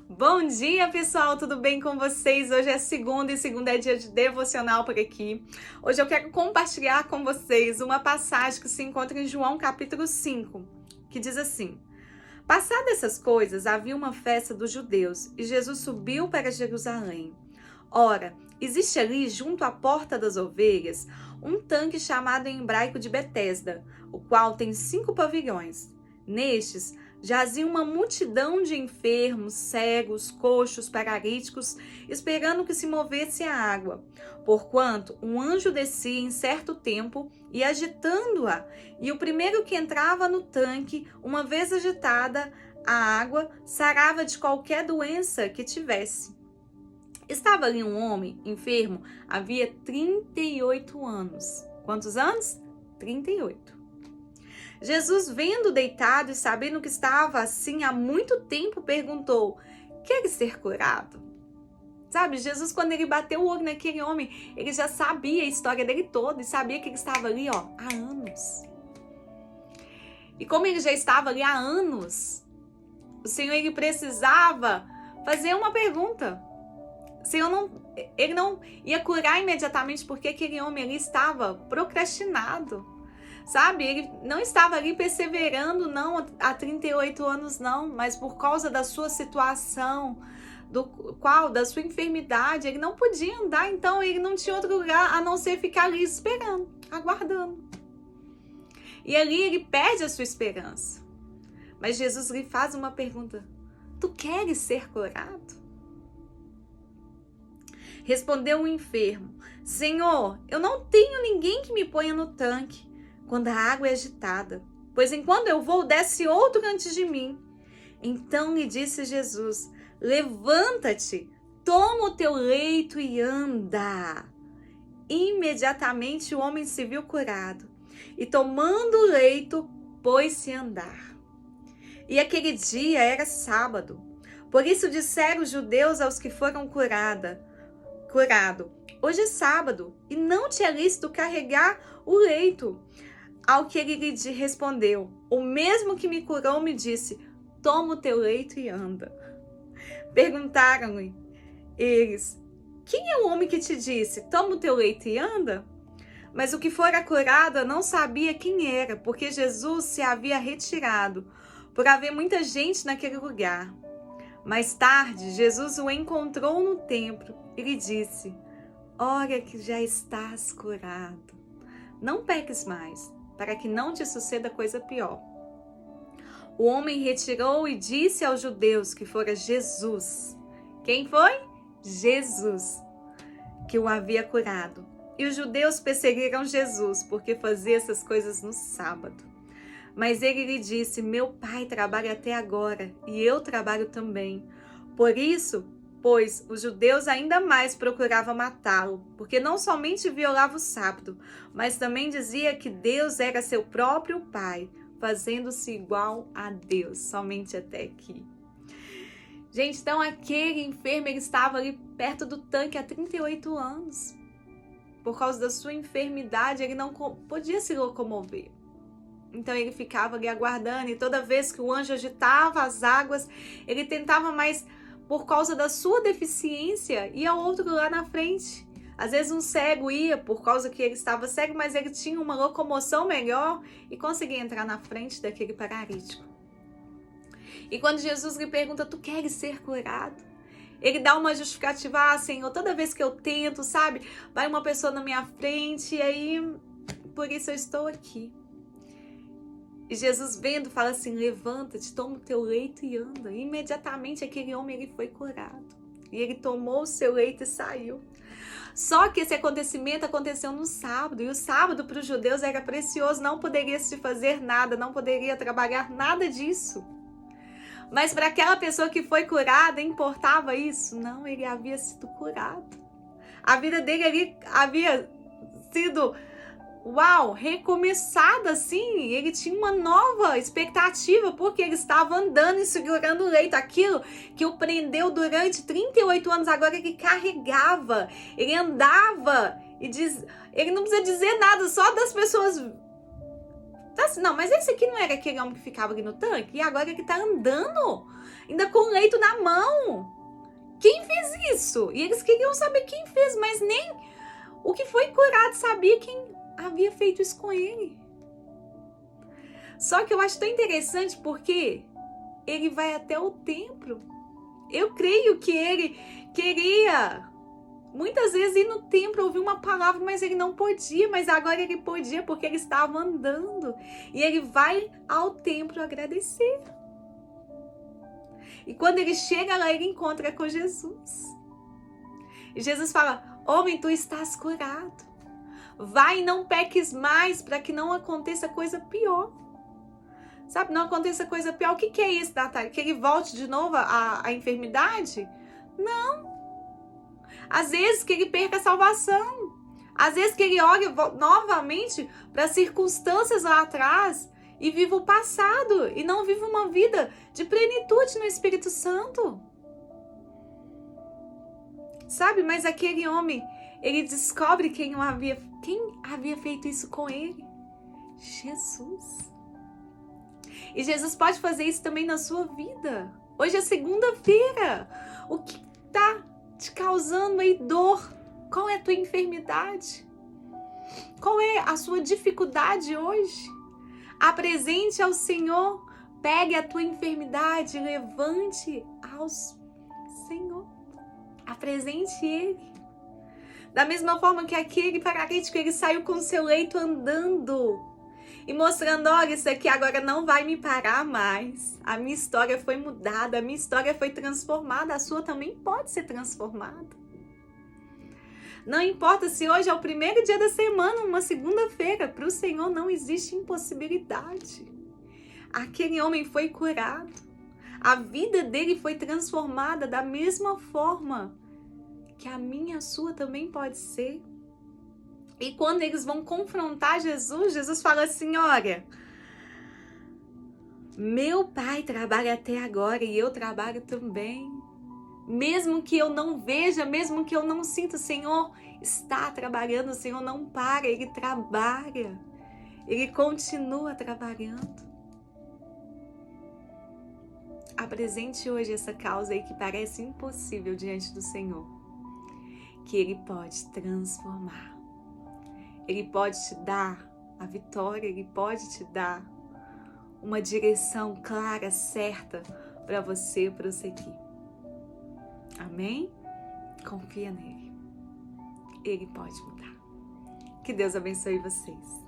Bom dia, pessoal, tudo bem com vocês? Hoje é segunda e segunda é dia de devocional por aqui. Hoje eu quero compartilhar com vocês uma passagem que se encontra em João capítulo 5, que diz assim: Passadas essas coisas, havia uma festa dos judeus e Jesus subiu para Jerusalém. Ora, existe ali, junto à porta das ovelhas, um tanque chamado em hebraico de Betesda, o qual tem 5 pavilhões. Nestes, jazia uma multidão de enfermos, cegos, coxos, paralíticos, esperando que se movesse a água. Porquanto um anjo descia em certo tempo e agitando-a, e o primeiro que entrava no tanque, uma vez agitada a água, sarava de qualquer doença que tivesse. Estava ali um homem enfermo, havia 38 anos. Quantos anos? 38. Jesus, vendo deitado e sabendo que estava assim há muito tempo, perguntou: queres ser curado? Sabe, Jesus, quando ele bateu o olho naquele homem, ele já sabia a história dele toda e sabia que ele estava ali, há anos. E como ele já estava ali há anos, o Senhor, ele precisava fazer uma pergunta. O Senhor ele não ia curar imediatamente porque aquele homem ali estava procrastinado. Sabe, ele não estava ali perseverando, não, há 38 anos, não, mas por causa da sua situação, da sua enfermidade, ele não podia andar, então ele não tinha outro lugar a não ser ficar ali esperando, aguardando. E ali ele perde a sua esperança. Mas Jesus lhe faz uma pergunta: tu queres ser curado? Respondeu o enfermo: Senhor, eu não tenho ninguém que me ponha no tanque quando a água é agitada, pois enquanto eu vou, desce outro antes de mim. Então lhe disse Jesus: levanta-te, toma o teu leito e anda. Imediatamente o homem se viu curado, e tomando o leito, pôs-se a andar. E aquele dia era sábado, por isso disseram os judeus aos que foram curado: hoje é sábado, e não te é lícito carregar o leito. Ao que ele lhe respondeu: o mesmo que me curou me disse: toma o teu leito e anda. Perguntaram-lhe eles: quem é o homem que te disse: toma o teu leito e anda? Mas o que fora curado não sabia quem era, porque Jesus se havia retirado, por haver muita gente naquele lugar. Mais tarde, Jesus o encontrou no templo e lhe disse: olha que já estás curado. Não peques mais, para que não te suceda coisa pior. O homem retirou e disse aos judeus que fora Jesus. Quem foi? Jesus, que o havia curado. E os judeus perseguiram Jesus, porque fazia essas coisas no sábado. Mas ele lhe disse: meu pai trabalha até agora, e eu trabalho também. Por isso, pois os judeus ainda mais procuravam matá-lo, porque não somente violava o sábado, mas também dizia que Deus era seu próprio Pai, fazendo-se igual a Deus, somente até aqui. Gente, então aquele enfermo, ele estava ali perto do tanque há 38 anos. Por causa da sua enfermidade, ele não podia se locomover. Então ele ficava ali aguardando, e toda vez que o anjo agitava as águas, ele tentava mais. Por causa da sua deficiência, ia outro lá na frente. Às vezes um cego ia por causa que ele estava cego, mas ele tinha uma locomoção melhor e conseguia entrar na frente daquele paralítico. E quando Jesus lhe pergunta: tu queres ser curado? Ele dá uma justificativa: Senhor, toda vez que eu tento, sabe, vai uma pessoa na minha frente, e aí por isso eu estou aqui. E Jesus, vendo, fala assim: levanta-te, toma o teu leito e anda. E imediatamente aquele homem, ele foi curado. E ele tomou o seu leito e saiu. Só que esse acontecimento aconteceu no sábado. E o sábado para os judeus era precioso. Não poderia se fazer nada, não poderia trabalhar nada disso. Mas para aquela pessoa que foi curada, importava isso? Não, ele havia sido curado. A vida dele ali havia sido recomeçada assim. Ele tinha uma nova expectativa, porque ele estava andando e segurando o leito. Aquilo que o prendeu durante 38 anos, agora ele carregava, ele andava, e ele não precisa dizer nada, só das pessoas. Tá assim, não, mas esse aqui não era aquele homem que ficava aqui no tanque? E agora ele tá andando? ainda com o leito na mão. Quem fez isso? E eles queriam saber quem fez, mas nem o que foi curado sabia quem havia feito isso com ele. Só que eu acho tão interessante porque ele vai até o templo. Eu creio que ele queria muitas vezes ir no templo, ouvir uma palavra, mas ele não podia. Mas agora ele podia porque ele estava andando. E ele vai ao templo agradecer. E quando ele chega lá, ele encontra com Jesus. E Jesus fala: homem, tu estás curado. Vai e não peques mais para que não aconteça coisa pior. Sabe, não aconteça coisa pior. O que é isso, Natália? Que ele volte de novo à enfermidade? Não. Às vezes que ele perca a salvação. Às vezes que ele olhe novamente para circunstâncias lá atrás e viva o passado. E não viva uma vida de plenitude no Espírito Santo. Sabe, mas aquele homem, ele descobre quem havia feito isso com ele. Jesus. E Jesus pode fazer isso também na sua vida. Hoje é segunda-feira. O que está te causando aí dor? Qual é a tua enfermidade? Qual é a sua dificuldade hoje? Apresente ao Senhor. Pegue a tua enfermidade, levante ao Senhor. Apresente Ele. Da mesma forma que aquele paralítico, ele saiu com seu leito andando e mostrando: olha, isso aqui agora não vai me parar mais. A minha história foi mudada, a minha história foi transformada, a sua também pode ser transformada. Não importa se hoje é o primeiro dia da semana, uma segunda-feira, para o Senhor não existe impossibilidade. Aquele homem foi curado. A vida dele foi transformada da mesma forma que a minha, a sua também pode ser. E quando eles vão confrontar Jesus, Jesus fala assim: olha, meu Pai trabalha até agora e eu trabalho também. Mesmo que eu não veja, mesmo que eu não sinta, o Senhor está trabalhando, o Senhor não para, Ele trabalha. Ele continua trabalhando. Apresente hoje essa causa aí que parece impossível diante do Senhor, que Ele pode transformar. Ele pode te dar a vitória, Ele pode te dar uma direção clara, certa para você prosseguir. Amém? Confia nele. Ele pode mudar. Que Deus abençoe vocês.